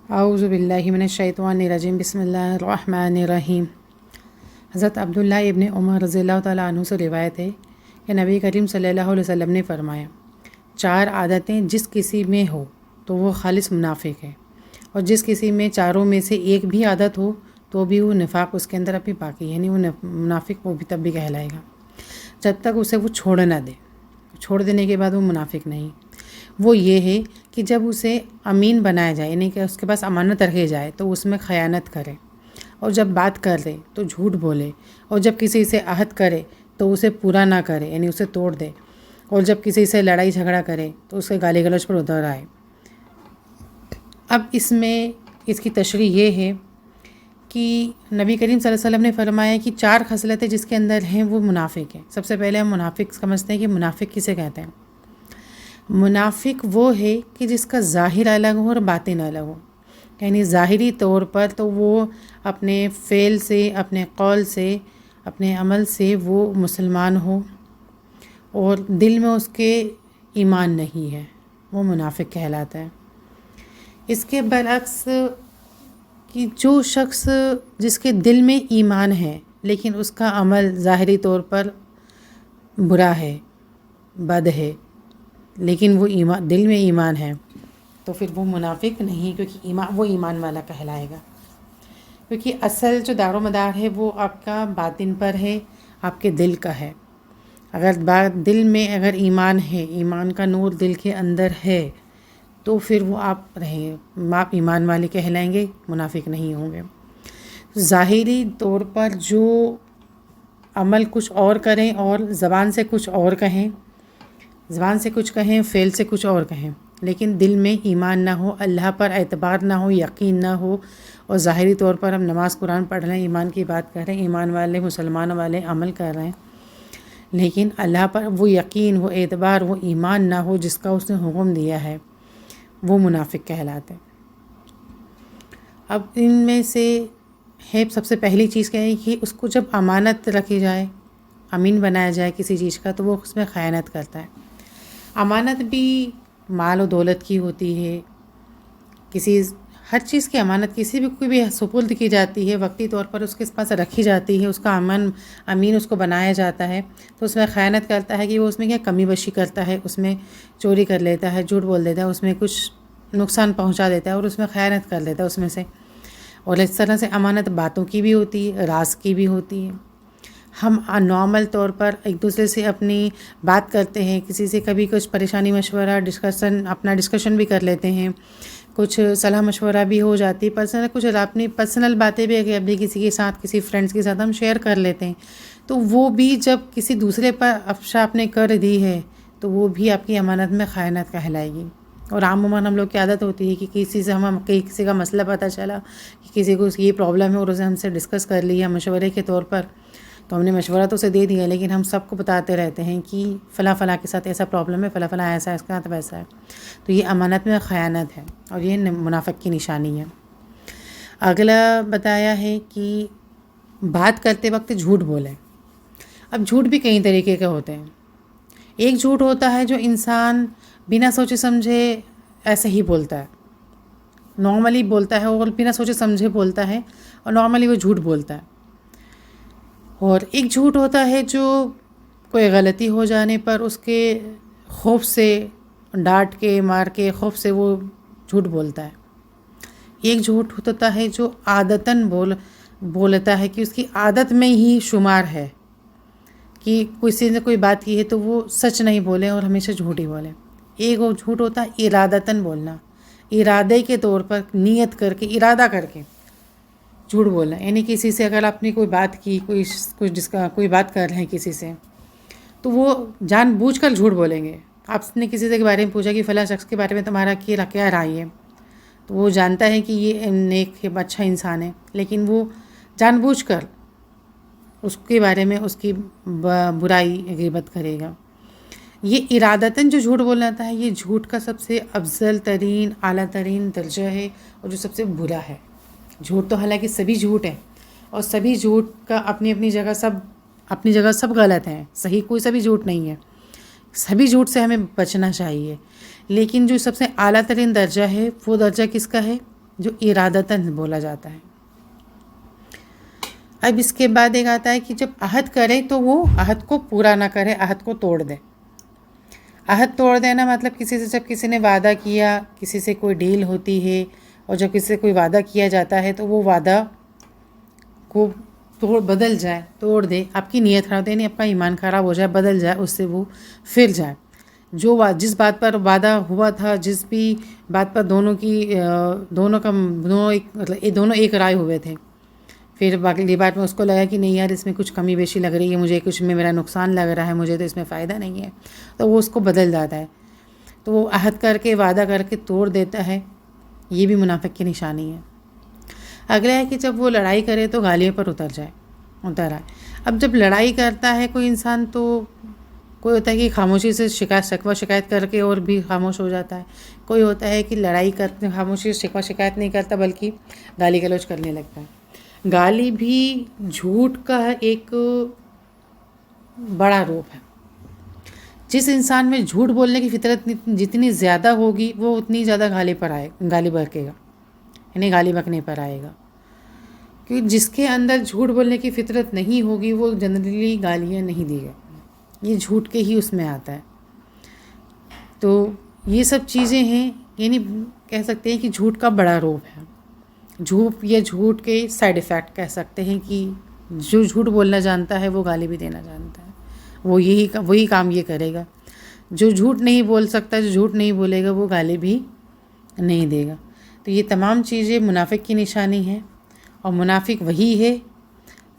اعوذ باللہ من الشیطان الرجیم بسم اللہ الرحمن الرحیم۔ حضرت عبداللہ ابن عمر رضی اللہ تعالیٰ عنہ سے روایت ہے کہ نبی کریم صلی اللہ علیہ وسلم نے فرمایا، 4 عادتیں جس کسی میں ہو تو وہ خالص منافق ہے، اور جس کسی میں چاروں میں سے ایک بھی عادت ہو تو بھی وہ نفاق اس کے اندر ابھی باقی، یعنی وہ منافق وہ بھی تب بھی کہلائے گا جب تک اسے وہ چھوڑ نہ دے۔ چھوڑ دینے کے بعد وہ منافق نہیں۔ وہ یہ ہے کہ جب اسے امین بنایا جائے، یعنی کہ اس کے پاس امانت رکھی جائے تو اس میں خیانت کرے، اور جب بات کر لے تو جھوٹ بولے، اور جب کسی سے عہد کرے تو اسے پورا نہ کرے، یعنی اسے توڑ دے، اور جب کسی سے لڑائی جھگڑا کرے تو اس کے گالی گلوچ پر اتر آئے۔ اب اس میں اس کی تشریح یہ ہے کہ نبی کریم صلی اللہ علیہ وسلم نے فرمایا کہ 4 خصلتیں جس کے اندر ہیں وہ منافق ہیں۔ سب سے پہلے ہم منافق سمجھتے ہیں کہ منافق کسے کہتے ہیں۔ منافق وہ ہے کہ جس کا ظاہر الگ ہو اور باطن الگ ہو، یعنی ظاہری طور پر تو وہ اپنے فعل سے، اپنے قول سے، اپنے عمل سے وہ مسلمان ہو، اور دل میں اس کے ایمان نہیں ہے، وہ منافق کہلاتا ہے۔ اس کے برعکس کہ جو شخص جس کے دل میں ایمان ہے لیکن اس کا عمل ظاہری طور پر برا ہے، بد ہے، لیکن وہ دل میں ایمان ہے، تو پھر وہ منافق نہیں، کیونکہ وہ ایمان والا کہلائے گا، کیونکہ اصل جو دار و مدار ہے وہ آپ کا باطن پر ہے، آپ کے دل کا ہے۔ اگر دل میں اگر ایمان ہے، ایمان کا نور دل کے اندر ہے، تو پھر وہ آپ ایمان والے کہلائیں گے، منافق نہیں ہوں گے۔ ظاہری طور پر جو عمل کچھ اور کریں اور زبان سے کچھ اور کہیں، فعل سے کچھ اور کہیں، لیکن دل میں ایمان نہ ہو، اللہ پر اعتبار نہ ہو، یقین نہ ہو، اور ظاہری طور پر ہم نماز قرآن پڑھ رہے ہیں، ایمان کی بات کر رہے ہیں، ایمان والے مسلمان والے عمل کر رہے ہیں، لیکن اللہ پر وہ یقین، وہ اعتبار، وہ ایمان نہ ہو جس کا اس نے حکم دیا ہے، وہ منافق کہلاتے ہیں۔ اب ان میں سے سب سے پہلی چیز کیا ہے کہ اس کو جب امانت رکھی جائے، امین بنایا جائے کسی چیز کا، تو وہ اس میں خیانت کرتا ہے۔ امانت بھی مال و دولت کی ہوتی ہے، ہر چیز کی امانت کسی بھی کوئی بھی سپرد کی جاتی ہے، وقتی طور پر اس کے پاس رکھی جاتی ہے، اس کا امین اس کو بنایا جاتا ہے، تو اس میں خیانت کرتا ہے کہ وہ اس میں کیا کمی بیشی کرتا ہے، اس میں چوری کر لیتا ہے، جھوٹ بول دیتا ہے، اس میں کچھ نقصان پہنچا دیتا ہے، اور اس میں خیانت کر لیتا ہے اس میں سے۔ اور اس طرح سے امانت باتوں کی بھی ہوتی ہے، راز کی بھی ہوتی ہے۔ ہم نارمل طور پر ایک دوسرے سے اپنی بات کرتے ہیں، کسی سے کبھی کچھ پریشانی مشورہ اپنا ڈسکشن بھی کر لیتے ہیں، کچھ صلاح مشورہ بھی ہو جاتی ہے، کچھ اپنی پرسنل باتیں بھی ابھی کسی کے ساتھ، کسی فرینڈس کے ساتھ ہم شیئر کر لیتے ہیں، تو وہ بھی جب کسی دوسرے پر افشا آپ نے کر دی ہے تو وہ بھی آپ کی امانت میں خیانت کہلائے گی۔ اور عموماً ہم لوگ کی عادت ہوتی ہے کہ کسی کا مسئلہ پتہ چلا کہ کسی کو یہ پرابلم ہے اور اسے ہم سے ڈسکس کر لیا مشورے کے طور پر، تو ہم نے مشورہ تو اسے دے دیا، لیکن ہم سب کو بتاتے رہتے ہیں کہ فلاں فلاں کے ساتھ ایسا پرابلم ہے، فلاں فلاں ایسا ہے، اس کے ساتھ ویسا ہے، تو یہ امانت میں خیانت ہے، اور یہ منافق کی نشانی ہے۔ اگلا بتایا ہے کہ بات کرتے وقت جھوٹ بولیں۔ اب جھوٹ بھی کئی طریقے کے ہوتے ہیں۔ ایک جھوٹ ہوتا ہے جو انسان بنا سوچے سمجھے ایسے ہی بولتا ہے، نارملی بولتا ہے، اور بنا سوچے سمجھے بولتا ہے، اور نارملی وہ جھوٹ بولتا ہے۔ اور ایک جھوٹ ہوتا ہے جو کوئی غلطی ہو جانے پر اس کے خوف سے، ڈانٹ کے مار کے خوف سے وہ جھوٹ بولتا ہے۔ ایک جھوٹ ہوتا ہے جو عادتاً بولتا ہے کہ اس کی عادت میں ہی شمار ہے کہ کسی نے کوئی بات کی ہے تو وہ سچ نہیں بولے اور ہمیشہ جھوٹ ہی بولے۔ ایک وہ جھوٹ ہوتا ہے ارادتاً بولنا، ارادے کے طور پر نیت کر کے، ارادہ کر کے جھوٹ بولنا، یعنی کسی سے اگر آپ نے کوئی بات کی، کوئی بات کر رہے ہیں کسی سے، تو وہ جان بوجھ کر جھوٹ بولیں گے۔ آپ نے کسی سے کے بارے میں پوچھا کہ فلاں شخص کے بارے میں تمہارا کیا رائے ہے، تو وہ جانتا ہے کہ یہ نیک اچھا انسان ہے، لیکن وہ جان بوجھ کر اس کے بارے میں اس کی برائی غیبت کرے گا۔ یہ ارادتاً جو جھوٹ بولنا تھا، یہ جھوٹ کا سب سے افضل ترین، اعلیٰ ترین درجہ ہے، اور جو سب سے برا ہے۔ جھوٹ تو حالانکہ سبھی جھوٹ ہیں، اور سبھی جھوٹ کا اپنی جگہ سب غلط ہیں، صحیح کوئی سبھی جھوٹ نہیں ہے، سبھی جھوٹ سے ہمیں بچنا چاہیے، لیکن جو سب سے اعلیٰ ترین درجہ ہے وہ درجہ کس کا ہے؟ جو ارادتاً بولا جاتا ہے۔ اب اس کے بعد ایک آتا ہے کہ جب عہد کرے تو وہ عہد کو پورا نہ کرے، عہد کو توڑ دے۔ عہد توڑ دینا مطلب کسی سے جب کسی نے وعدہ کیا، کسی سے کوئی ڈیل ہوتی ہے، اور جب کسی سے کوئی وعدہ کیا جاتا ہے تو وہ وعدہ کو بدل جائے، توڑ دے، آپ کی نیت خراب یعنی آپ کا ایمان خراب ہو جائے، بدل جائے، اس سے وہ پھر جائے۔ جس بات پر وعدہ ہوا تھا، جس بھی بات پر دونوں ایک رائے ہوئے تھے، پھر باقی بات میں اس کو لگا کہ نہیں یار اس میں کچھ کمی بیشی لگ رہی ہے، مجھے کچھ میں میرا نقصان لگ رہا ہے، مجھے تو اس میں فائدہ نہیں ہے، تو وہ اس کو بدل جاتا ہے۔ تو وہ عہد کر کے، وعدہ کر کے توڑ دیتا ہے، یہ بھی منافق کی نشانی ہے۔ اگلا ہے کہ جب وہ لڑائی کرے تو گالیوں پر اتر آئے۔ اب جب لڑائی کرتا ہے کوئی انسان تو کوئی ہوتا ہے کہ خاموشی سے شکایت کر کے اور بھی خاموش ہو جاتا ہے، کوئی ہوتا ہے کہ لڑائی کرتے خاموشی سے شکایت نہیں کرتا بلکہ گالی گلوچ کرنے لگتا ہے۔ گالی بھی جھوٹ کا ایک بڑا روپ ہے۔ جس انسان میں جھوٹ بولنے کی فطرت جتنی زیادہ ہوگی وہ اتنی زیادہ گالی بکے گا، یعنی گالی بکنے پر آئے گا۔ کیونکہ جس کے اندر جھوٹ بولنے کی فطرت نہیں ہوگی وہ جنرلی گالیاں نہیں دے گا، یہ جھوٹ کے ہی اس میں آتا ہے۔ تو یہ سب چیزیں ہیں، یعنی کہہ سکتے ہیں کہ جھوٹ کا بڑا روپ ہے۔ جھوٹ کے سائیڈ ایفیکٹ کہہ سکتے ہیں کہ جو جھوٹ بولنا جانتا ہے وہ گالی بھی دینا جانتا ہے، وہی کام یہ کرے گا۔ جو جھوٹ نہیں بول سکتا، جو جھوٹ نہیں بولے گا وہ گالی بھی نہیں دے گا۔ تو یہ تمام چیزیں منافق کی نشانی ہیں، اور منافق وہی ہے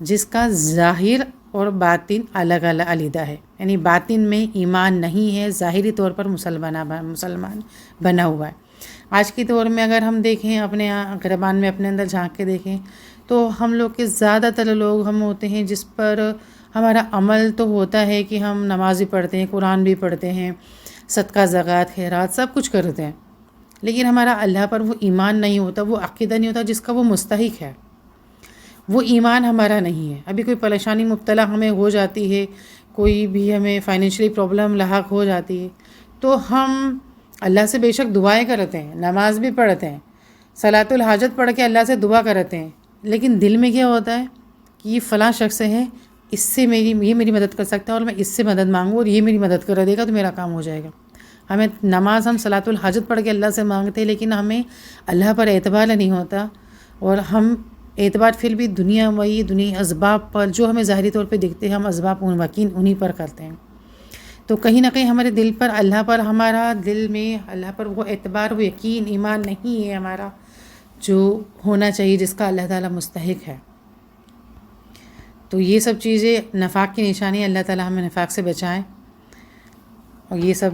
جس کا ظاہر اور باطن الگ علیحدہ ہے، یعنی باطن میں ایمان نہیں ہے، ظاہری طور پر مسلمان بنا ہوا ہے۔ آج کے دور میں اگر ہم دیکھیں، اپنے اقربان میں اپنے اندر جھانک کے دیکھیں تو ہم لوگ کے زیادہ تر لوگ ہم ہوتے ہیں جس پر ہمارا عمل تو ہوتا ہے کہ ہم نماز بھی پڑھتے ہیں، قرآن بھی پڑھتے ہیں، صدقہ زکوٰۃ خیرات سب کچھ کرتے ہیں، لیکن ہمارا اللہ پر وہ ایمان نہیں ہوتا، وہ عقیدہ نہیں ہوتا جس کا وہ مستحق ہے، وہ ایمان ہمارا نہیں ہے۔ ابھی کوئی پریشانی مبتلا ہمیں ہو جاتی ہے، کوئی بھی ہمیں فائنینشلی پرابلم لاحق ہو جاتی ہے تو ہم اللہ سے بے شک دعائیں کرتے ہیں، نماز بھی پڑھتے ہیں، صلاۃ الحاجت پڑھ کے اللہ سے دعا کرتے ہیں، لیکن دل میں کیا ہوتا ہے کہ یہ فلاں شخص ہے، اس سے یہ میری مدد کر سکتا ہے اور میں اس سے مدد مانگوں اور یہ میری مدد کر دے گا تو میرا کام ہو جائے گا۔ ہمیں نماز ہم صلاۃ الحاجت پڑھ کے اللہ سے مانگتے ہیں، لیکن ہمیں اللہ پر اعتبار نہیں ہوتا، اور ہم اعتبار پھر بھی دنیا اسباب پر جو ہمیں ظاہری طور پہ دکھتے ہیں، ہم اسباب انہی پر کرتے ہیں۔ تو کہیں نہ کہیں ہمارے دل پر ہمارا دل میں اللہ پر وہ اعتبار، وہ یقین، ایمان نہیں ہے ہمارا جو ہونا چاہیے، جس کا اللہ تعالیٰ مستحق ہے۔ تو یہ سب چیزیں نفاق کی نشانی ہے، اللہ تعالیٰ ہمیں نفاق سے بچائیں، اور یہ سب